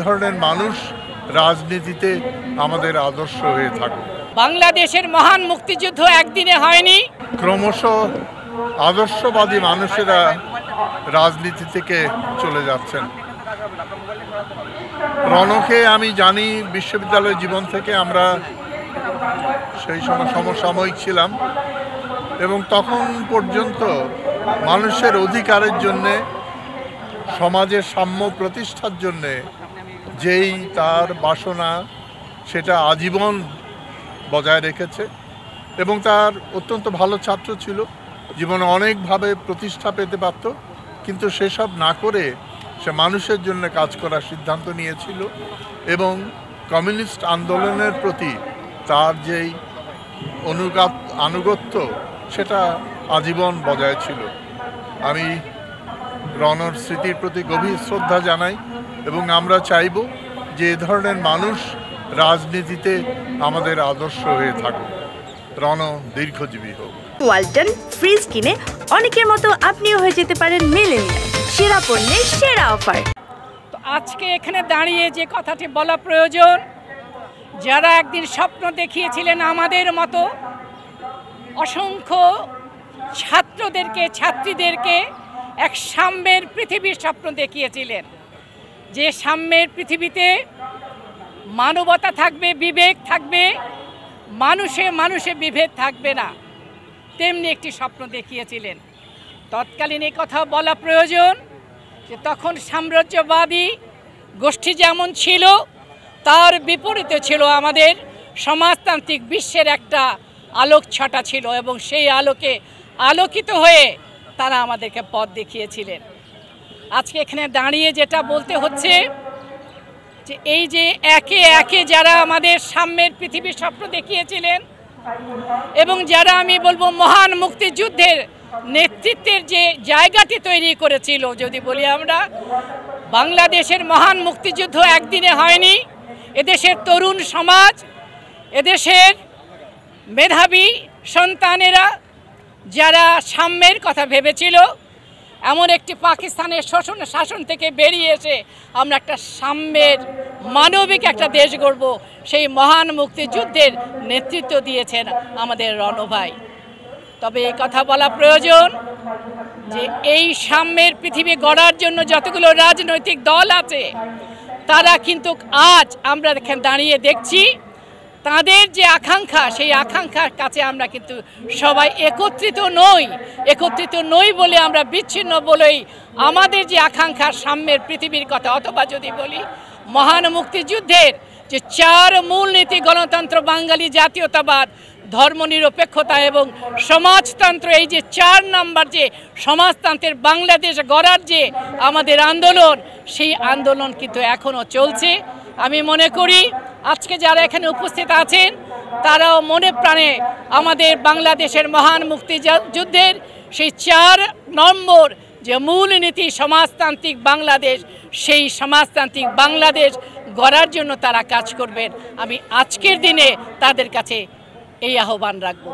ধরনের মানুষ রাজনীতিতে আমাদের আদর্শ হয়ে থাকুক। বাংলাদেশের মহান মুক্তিযুদ্ধ একদিনে হয়নি। ক্রমশ আদর্শবাদী মানুষেরা রাজনীতি থেকে চলে যাচ্ছেন। রণকে আমি জানি বিশ্ববিদ্যালয় জীবন থেকে, আমরা সেই সময় সমসাময়িক ছিলাম এবং তখন পর্যন্ত মানুষের অধিকারের জন্যে, সমাজের সাম্য প্রতিষ্ঠার জন্যে যেই তার বাসনা সেটা আজীবন বজায় রেখেছে এবং তার অত্যন্ত ভালো ছাত্র ছিল, জীবনে অনেকভাবে প্রতিষ্ঠা পেতে পারত, কিন্তু সেসব না করে সে মানুষের জন্য কাজ করার সিদ্ধান্ত নিয়েছিল এবং কমিউনিস্ট আন্দোলনের প্রতি তার যেই আনুগত্য সেটা আজীবন বজায় ছিল। আমি রণর স্মৃতির প্রতি গভীর শ্রদ্ধা জানাই এবং আমরা চাইব যে এ ধরনের মানুষ রাজনীতিতে আমাদের আদর্শ হয়ে থাকুক। রণ দীর্ঘজীবী হোক। ওয়ালটন ফ্রিজ কিনে অনেকের মতো আপনিও হয়ে যেতে পারেন মিলেনিয়াল, সেরা পণ্যের সেরা অফার। তো আজকে এখানে দাঁড়িয়ে যে কথাটি বলা প্রয়োজন, যারা একদিন স্বপ্ন দেখিয়েছিলেন আমাদের মতো অসংখ্য ছাত্রদেরকে, ছাত্রীদেরকে এক সাম্যের পৃথিবীর স্বপ্ন দেখিয়েছিলেন, যে সাম্যের পৃথিবীতে মানবতা থাকবে, বিবেক থাকবে, মানুষে মানুষে বিভেদ থাকবে না, তেমনি একটি স্বপ্ন দেখিয়েছিলেন। তৎকালীন এই কথা বলা প্রয়োজন যে তখন সাম্রাজ্যবাদী গোষ্ঠী যেমন ছিল, তার বিপরীতে ছিল আমাদের সমাজতান্ত্রিক বিশ্বের একটা আলোকছটা ছিল এবং সেই আলোকে আলোকিত হয়ে তারা আমাদেরকে পথ দেখিয়েছিলেন। আজকে এখানে দাঁড়িয়ে যেটা বলতে হচ্ছে যে এই যে একে একে যারা আমাদের সাম্যের পৃথিবীর স্বপ্ন দেখিয়েছিলেন এবং যারা আমি বলবো মহান মুক্তিযুদ্ধের নেতৃত্বের যে জায়গাটি তৈরি করেছিল, যদি বলি আমরা বাংলাদেশের মহান মুক্তিযুদ্ধ একদিনে হয়নি। এদেশের তরুণ সমাজ, এদেশের মেধাবী সন্তানেরা যারা সাম্যের কথা ভেবেছিল, এমন একটি পাকিস্তানের শাসন থেকে বেরিয়ে এসে আমরা একটা সাম্যের মানবিক একটা দেশ গড়ব, সেই মহান মুক্তিযুদ্ধের নেতৃত্ব দিয়েছেন আমাদের রণভাই। তবে এই কথা বলা প্রয়োজন যে এই সাম্যের পৃথিবী গড়ার জন্য যতগুলো রাজনৈতিক দল আছে, তারা কিন্তু আজ আমরা এখানে দাঁড়িয়ে দেখছি তাদের যে আকাঙ্ক্ষা, সেই আকাঙ্ক্ষার কাছে আমরা কিন্তু সবাই একত্রিত নই বলে আমরা বিচ্ছিন্ন বলেই আমাদের যে আকাঙ্ক্ষা সাম্যের পৃথিবীর কথা, অথবা যদি বলি মহান মুক্তিযুদ্ধের যে চার মূলনীতি, গণতন্ত্র, বাঙালি জাতীয়তাবাদ, ধর্মনিরপেক্ষতা এবং সমাজতন্ত্র, এই যে 4 নম্বর যে সমাজতন্ত্রের বাংলাদেশ গড়ার যে আমাদের আন্দোলন, সেই আন্দোলন কিন্তু এখনও চলছে। আমি মনে করি আজকে যারা এখানে উপস্থিত আছেন তারাও মনে প্রাণে আমাদের বাংলাদেশের মহান মুক্তিযুদ্ধের সেই 4 নম্বর যে মূলনীতি সমাজতান্ত্রিক বাংলাদেশ, সেই সমাজতান্ত্রিক বাংলাদেশ গড়ার জন্য তারা কাজ করবেন। আমি আজকের দিনে তাদের কাছে এই আহ্বান রাখব।